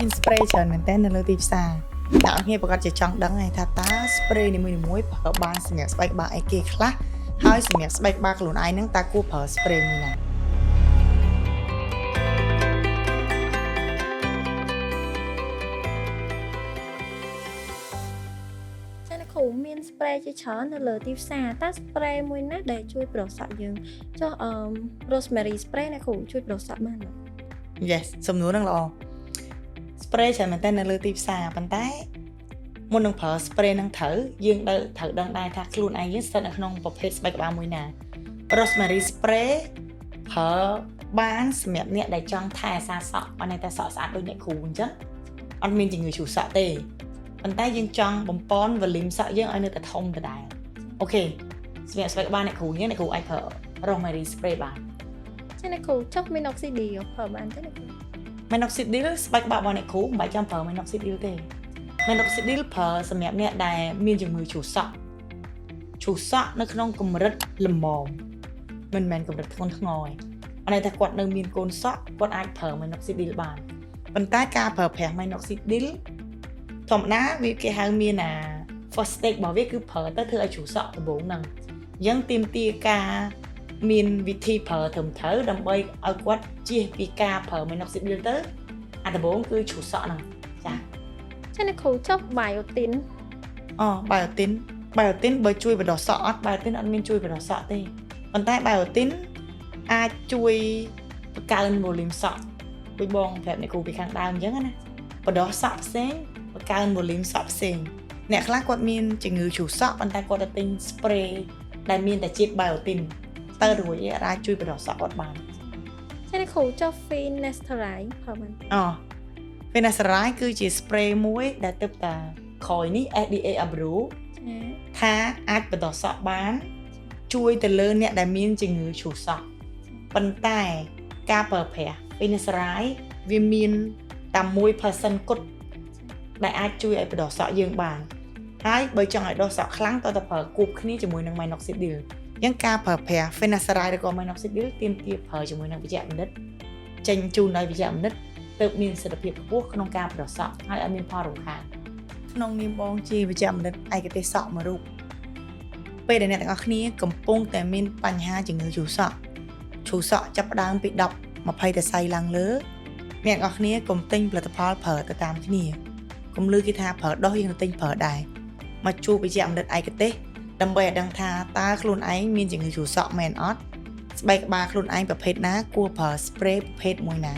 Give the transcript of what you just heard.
មាន spray ច្រើនមែនតើនៅលើទីផ្សារអ្នកនរប្រកាសជាចង់ដឹងហើយថាតើ spray នីមួយៗប្រើបានសម្រាប់ស្បែកក្បាលអីគេខ្លះហើយសម្រាប់ស្បែកក្បាលខ្លួនឯងហ្នឹងតើគួរប្រើ spray មួយណាគ្រូមាន spray ជាច្រើននៅលើទីផ្សារតើ spray មួយណាដែលជួយប្រសក់យើងចុះrosemary spray ណាគ្រូជួយប្រសក់បាន Yes សំណួរហ្នឹងល្អ spray ច្រើនមែនតើនៅលើទីផ្សារប៉ុន្តែមុននឹងប្រើ spray ហ្នឹងយើងត្រូវដឹងដែរថាខ្លួនឯងយើងស្ថិតនៅក្នុងប្រភេទស្បែកក្បាលមួយណា rosemary spray ប្រើបានសម្រាប់អ្នកដែលចង់ថែរក្សាសក់បានតែសក់ស្អាតដូចអ្នកគ្រូអញ្ចឹងអត់មានជំងឺឈូសក់ទេប៉ុន្តែយើងចង់បំពន់ volume សក់យើងឲ្យនៅតែធំដដែលអូខេសម្រាប់ស្បែកក្បាលអ្នកគ្រូយើងអ្នកគ្រូអាចប្រើ rosemary spray បានចាអ្នកគ្រូចុះ minoxidil ប្រើបានទេអ្នកគ្រូ minoxidil ស្បែកក្បាលរបស់អ្នកគ្រូមិនបាច់ចាំប្រើ minoxidil ទេ minoxidil ប្រើសម្រាប់អ្នកដែលមានជំងឺឈូសក់នៅក្នុងកម្រិតល្មមមិនមែនកម្រិតធ្ងន់ធ្ងរទេអន័យថាគាត់នៅមានកូនសក់គាត់អាចប្រើ minoxidil បានប៉ុន្តែការប្រើប្រាស់ minoxidil ធម្មតាវាគេហៅមាន first stage របស់វាគឺប្រើទៅធ្វើឲ្យជ្រុះសក់ដំបូងហ្នឹងអញ្ចឹងទាមទារការមានវិធីប្រើត្រឹមត្រូវដើម្បីឲ្យគាត់ជៀសពីការប្រើ minoxidil ទៅអាដំបូងគឺជ្រុះសក់ហ្នឹងចា៎អ្នកគ្រូចុះ biotin biotin បើជួយបណ្ដុះសក់អត់ biotin អត់មានជួយបណ្ដុះសក់ទេប៉ុន្តែ biotin អាចជួយបង្កើន volume សក់ដូចបងប្រាប់អ្នកគ្រូពីខាងដើមអញ្ចឹងណាបណ្ដុះសក់ផ្សេងបង្កើន volume សក់ផ្សេងអ្នកខ្លះគាត់មានជំងឺជ្រុះសក់ប៉ុន្តែគាត់ទៅទិញ spray ដែលមានតែជាតិ biotin ទៅរួចអាចជួយបណ្ដុះសក់គាត់បានអ្នកគ្រូចុះ finasteride ប្រើបានfinasteride គឺជា spray មួយដែលទើបតែក្រោយនេះ FDA approve ថាអាចបណ្ដុះសក់បានជួយទៅលើអ្នកដែលមានជំងឺជ្រុះសក់ប៉ុន្តែការប្រើប្រាស់ finasteride វាមានតែ 1% គត់ដែលអាចជួយឲ្យបណ្ដុះសក់យើងបានហើយបើចង់ឲ្យដុះសក់ខ្លាំងតើតើប្រើគូបគ្នាជាមួយនឹង minoxidil អញ្ចឹងការប្រើប្រាស់ finasteride ឬក៏ minoxidil ទាមទារប្រើជាមួយនឹងវេជ្ជបណ្ឌិតចេញជូនដោយវេជ្ជបណ្ឌិតទើបមានសិទ្ធិភាពខ្ពស់ក្នុងការបណ្ដុះសក់ហើយអត់មានផលរំខានក្នុងនាមបងជាវេជ្ជបណ្ឌិតឯកទេសសក់មួយរូបពេលដែលអ្នកទាំងអស់គ្នាកំពុងតែមានបញ្ហាជំងឺជ្រុះសក់ចាប់ផ្ដើមពី10 20ដសៃឡើងលើអ្នកទាំងអស់គ្នាកុំទិញផលិតផលប្រើទៅតាមគ្នាកុំលឺគេថាប្រើដោះយើងទៅទិញប្រើដែរមកជួបវេជ្ជបណ្ឌិតឯកទេសដើម្បីឲ្យដឹងថាតើខ្លួនឯងមានជំងឺជ្រុះសក់មែនអត់ស្បែកក្បាលខ្លួនឯងប្រភេទណាគួរប្រើ spray ប្រភេទមួយណា